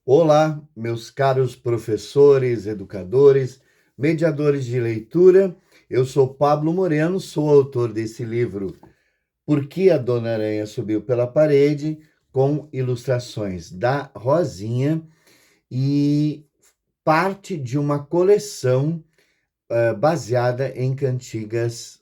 Olá, meus caros professores, educadores, mediadores de leitura. Eu sou Pablo Moreno, sou autor desse livro Por que a Dona Aranha Subiu pela Parede, com ilustrações da Rosinha e parte de uma coleção baseada em cantigas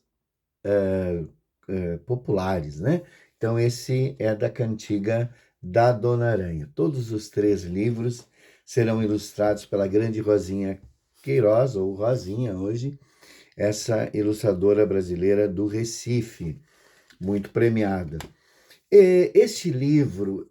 populares, né? Então, esse é da cantiga da Dona Aranha. Todos os 3 livros serão ilustrados pela grande Rosinha Queiroz, ou Rosinha hoje, essa ilustradora brasileira do Recife, muito premiada. Este livro,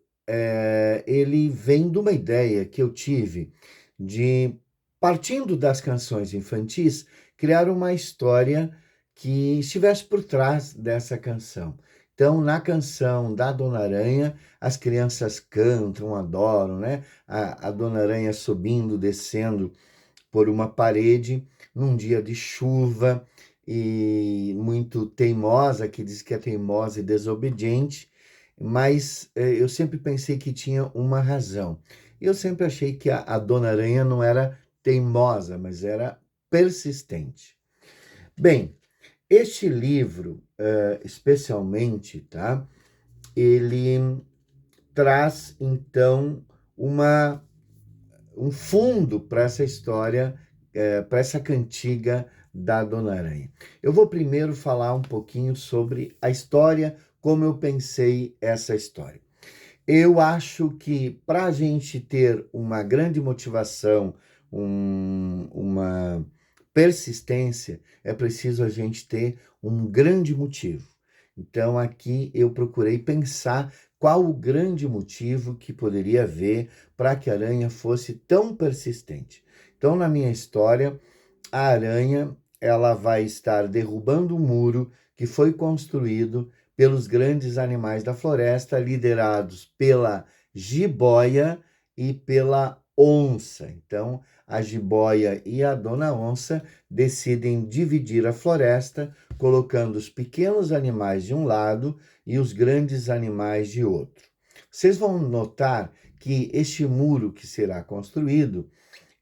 ele vem de uma ideia que eu tive de, partindo das canções infantis, criar uma história que estivesse por trás dessa canção. Então, na canção da Dona Aranha, as crianças cantam, adoram, né? A Dona Aranha subindo, descendo por uma parede num dia de chuva e muito teimosa, que diz que é teimosa e desobediente, mas eu sempre pensei que tinha uma razão. Eu sempre achei que a Dona Aranha não era teimosa, mas era persistente. Bem, este livro, especialmente, tá? Ele traz, então, um fundo para essa história, para essa cantiga da Dona Aranha. Eu vou primeiro falar um pouquinho sobre a história, como eu pensei essa história. Eu acho que para a gente ter uma grande motivação, uma persistência, é preciso a gente ter um grande motivo. Então, aqui eu procurei pensar qual o grande motivo que poderia haver para que a aranha fosse tão persistente. Então, na minha história, a aranha ela vai estar derrubando o muro que foi construído pelos grandes animais da floresta, liderados pela jiboia e pela onça. Então, a jiboia e a dona onça decidem dividir a floresta, colocando os pequenos animais de um lado e os grandes animais de outro. Vocês vão notar que este muro que será construído,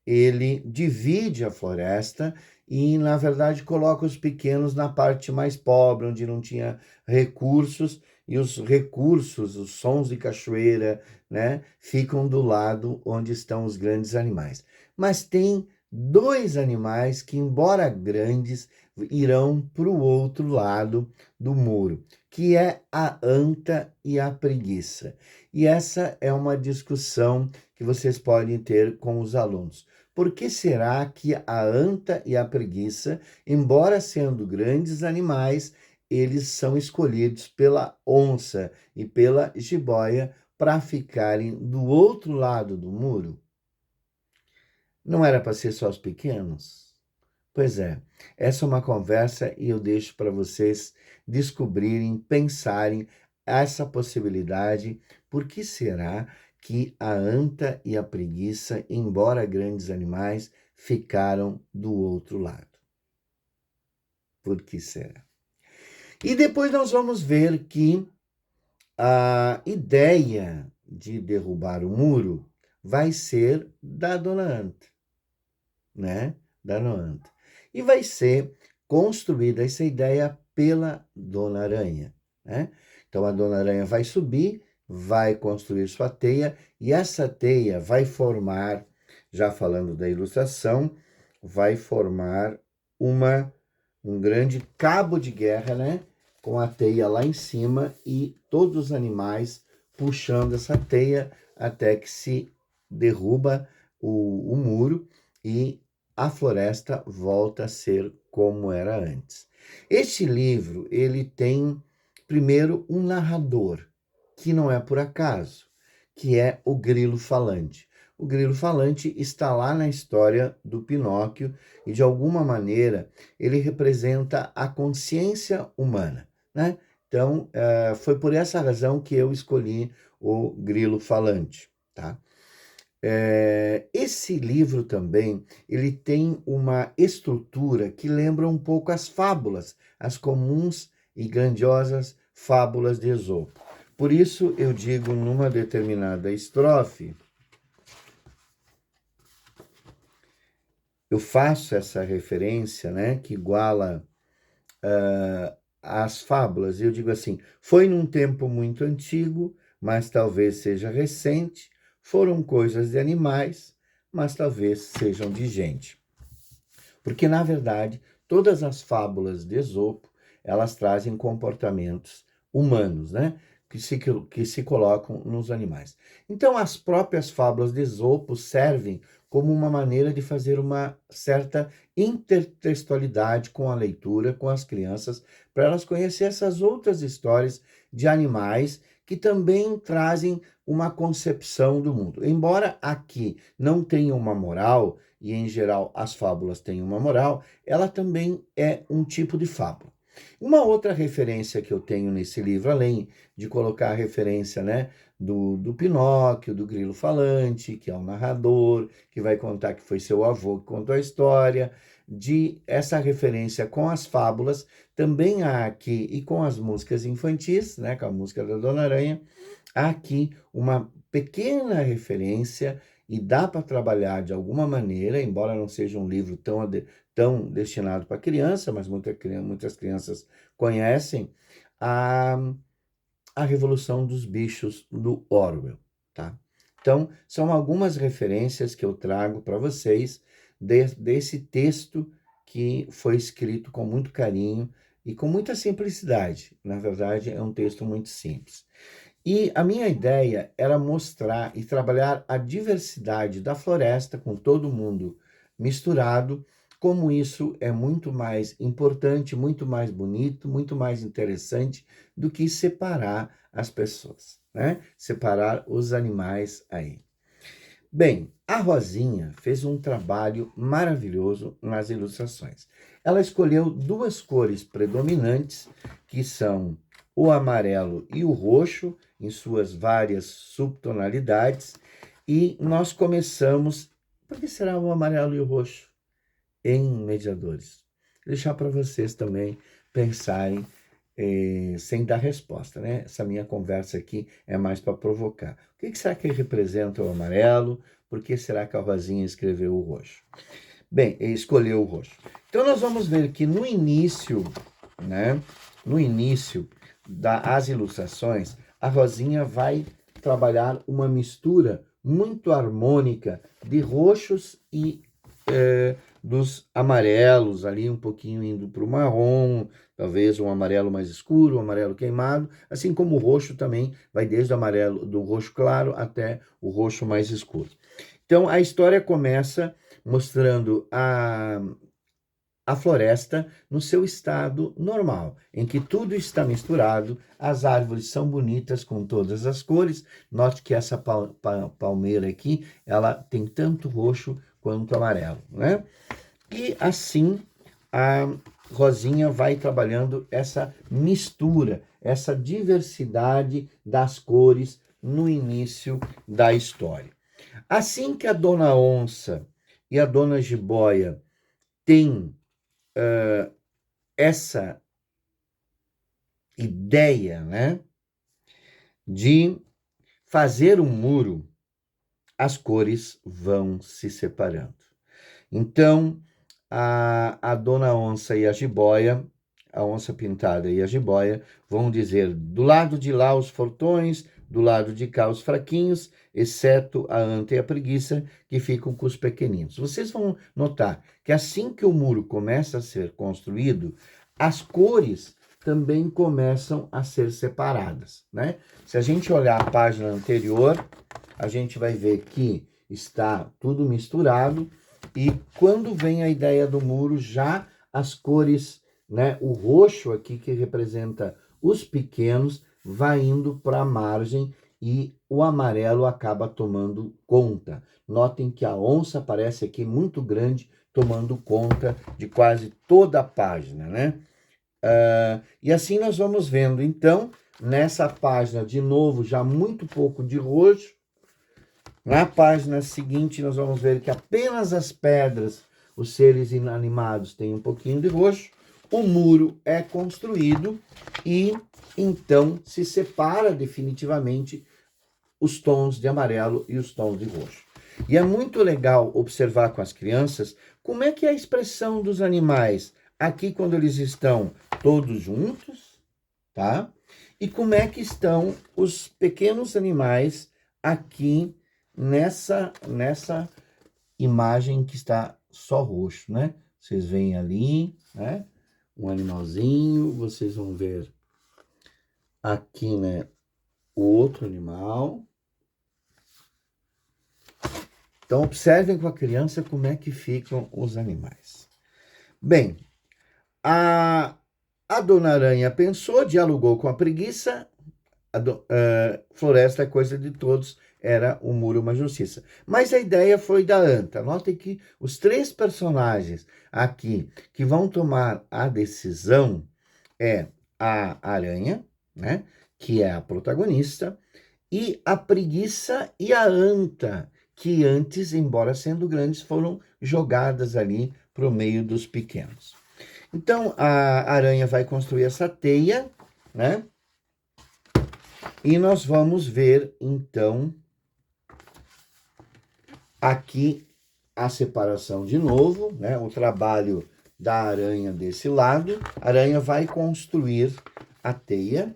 ele divide a floresta e, na verdade, coloca os pequenos na parte mais pobre, onde não tinha recursos, e os recursos, os sons de cachoeira, né, ficam do lado onde estão os grandes animais. Mas tem 2 animais que, embora grandes, irão para o outro lado do muro, que é a anta e a preguiça. E essa é uma discussão que vocês podem ter com os alunos. Por que será que a anta e a preguiça, embora sendo grandes animais, eles são escolhidos pela onça e pela jiboia para ficarem do outro lado do muro? Não era para ser só os pequenos? Pois é, essa é uma conversa e eu deixo para vocês descobrirem, pensarem essa possibilidade. Por que será que a anta e a preguiça, embora grandes animais, ficaram do outro lado? Por que será? E depois nós vamos ver que a ideia de derrubar o muro vai ser da dona anta, né? Da dona anta. E vai ser construída essa ideia pela Dona Aranha, né? Então a Dona Aranha vai subir, vai construir sua teia e essa teia vai formar, já falando da ilustração, vai formar um grande cabo de guerra, né? Com a teia lá em cima e todos os animais puxando essa teia até que se derruba o muro e a floresta volta a ser como era antes. Este livro, ele tem, primeiro, um narrador, que não é por acaso, que é o grilo falante. O grilo falante está lá na história do Pinóquio e, de alguma maneira, ele representa a consciência humana, né? Então, foi por essa razão que eu escolhi o grilo falante, tá? Esse livro também, ele tem uma estrutura que lembra um pouco as fábulas, as comuns e grandiosas fábulas de Esopo. Por isso eu digo numa determinada estrofe, eu faço essa referência, né, que iguala as fábulas, e eu digo assim: foi num tempo muito antigo, mas talvez seja recente, foram coisas de animais, mas talvez sejam de gente. Porque, na verdade, todas as fábulas de Esopo, elas trazem comportamentos humanos, né? Que se colocam nos animais. Então, as próprias fábulas de Esopo servem como uma maneira de fazer uma certa intertextualidade com a leitura, com as crianças, para elas conhecerem essas outras histórias de animais que também trazem uma concepção do mundo. Embora aqui não tenha uma moral, e em geral as fábulas têm uma moral, ela também é um tipo de fábula. Uma outra referência que eu tenho nesse livro, além de colocar a referência, né, do Pinóquio, do grilo falante, que é o narrador, que vai contar que foi seu avô que contou a história, de essa referência com as fábulas, também há aqui, e com as músicas infantis, né, com a música da Dona Aranha, há aqui uma pequena referência e dá para trabalhar de alguma maneira, embora não seja um livro tão destinado para criança, mas muitas crianças conhecem, a, a Revolução dos Bichos do Orwell, tá? Então, são algumas referências que eu trago para vocês desse texto que foi escrito com muito carinho e com muita simplicidade. Na verdade, é um texto muito simples. E a minha ideia era mostrar e trabalhar a diversidade da floresta com todo mundo misturado, como isso é muito mais importante, muito mais bonito, muito mais interessante do que separar as pessoas, né? Separar os animais aí. Bem, a Rosinha fez um trabalho maravilhoso nas ilustrações. Ela escolheu duas cores predominantes, que são o amarelo e o roxo, em suas várias subtonalidades, e nós começamos. Por que será o amarelo e o roxo em mediadores? Vou deixar para vocês também pensarem sem dar resposta, né? Essa minha conversa aqui é mais para provocar. O que será que representa o amarelo? Por que será que a Rosinha escreveu o roxo? Bem, escolheu o roxo. Então nós vamos ver que no início, né? No início das ilustrações, a Rosinha vai trabalhar uma mistura muito harmônica de roxos e dos amarelos, ali um pouquinho indo para o marrom, talvez um amarelo mais escuro, um amarelo queimado, assim como o roxo também vai desde o amarelo do roxo claro até o roxo mais escuro. Então a história começa mostrando a floresta no seu estado normal, em que tudo está misturado, as árvores são bonitas com todas as cores. Note que essa palmeira aqui, ela tem tanto roxo quanto amarelo, né? E assim a Rosinha vai trabalhando essa mistura, essa diversidade das cores no início da história. Assim que a Dona Onça e a Dona Jiboia têm essa ideia, né, de fazer um muro, as cores vão se separando. Então, a Dona Onça e a Jiboia, a onça pintada e a jiboia, vão dizer: do lado de lá os fortões, do lado de cá os fraquinhos, exceto a anta e a preguiça, que ficam com os pequeninos. Vocês vão notar que assim que o muro começa a ser construído, as cores também começam a ser separadas, né? Se a gente olhar a página anterior, a gente vai ver que está tudo misturado, e quando vem a ideia do muro, já as cores, né, o roxo aqui que representa os pequenos, vai indo para a margem e o amarelo acaba tomando conta. Notem que a onça aparece aqui muito grande, tomando conta de quase toda a página, né? E assim nós vamos vendo, então, nessa página, de novo, já muito pouco de roxo. Na página seguinte, nós vamos ver que apenas as pedras, os seres inanimados, têm um pouquinho de roxo. O muro é construído e, então, se separa definitivamente os tons de amarelo e os tons de roxo. E é muito legal observar com as crianças como é que é a expressão dos animais aqui quando eles estão todos juntos, tá? E como é que estão os pequenos animais aqui nessa imagem que está só roxo, né? Vocês veem ali, né? Um animalzinho, vocês vão ver aqui, né? O outro animal. Então, observem com a criança como é que ficam os animais. Bem, a dona Aranha pensou, dialogou com a preguiça. Floresta é coisa de todos, era o muro uma justiça. Mas a ideia foi da Anta. Notem que os três personagens aqui que vão tomar a decisão é a aranha, né, que é a protagonista, e a preguiça e a anta, que antes, embora sendo grandes, foram jogadas ali para o meio dos pequenos. Então, a aranha vai construir essa teia, né? E nós vamos ver, então, aqui a separação de novo, né? O trabalho da aranha desse lado. A aranha vai construir a teia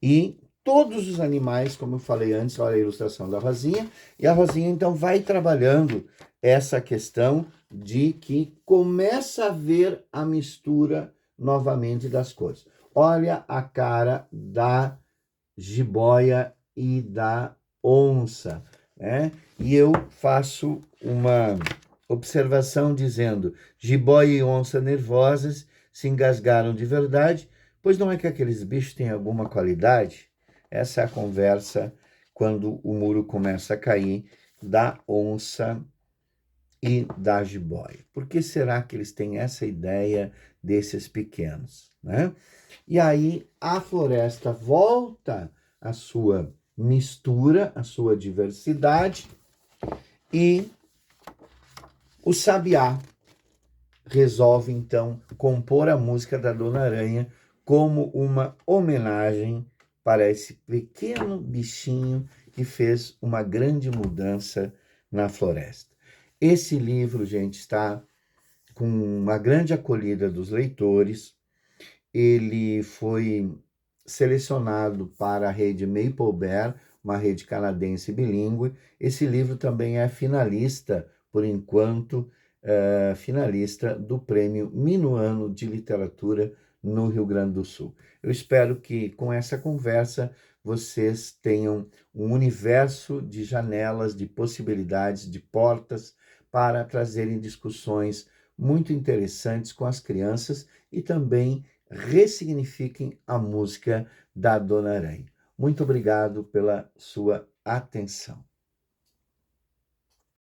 e todos os animais, como eu falei antes, olha a ilustração da Rosinha, e a Rosinha então vai trabalhando essa questão de que começa a ver a mistura novamente das cores. Olha a cara da jiboia e da onça, né? E eu faço uma observação dizendo: jiboia e onça nervosas se engasgaram de verdade, pois não é que aqueles bichos têm alguma qualidade? Essa é a conversa quando o muro começa a cair da onça e da jiboia. Por que será que eles têm essa ideia desses pequenos, né? E aí a floresta volta à sua mistura, à sua diversidade, e o sabiá resolve então compor a música da Dona Aranha como uma homenagem para esse pequeno bichinho que fez uma grande mudança na floresta. Esse livro, gente, está com uma grande acolhida dos leitores. Ele foi selecionado para a rede Maple Bear, uma rede canadense bilíngue. Esse livro também é finalista, por enquanto, finalista do Prêmio Minuano de Literatura no Rio Grande do Sul. Eu espero que com essa conversa vocês tenham um universo de janelas, de possibilidades, de portas para trazerem discussões muito interessantes com as crianças e também ressignifiquem a música da Dona Aranha. Muito obrigado pela sua atenção.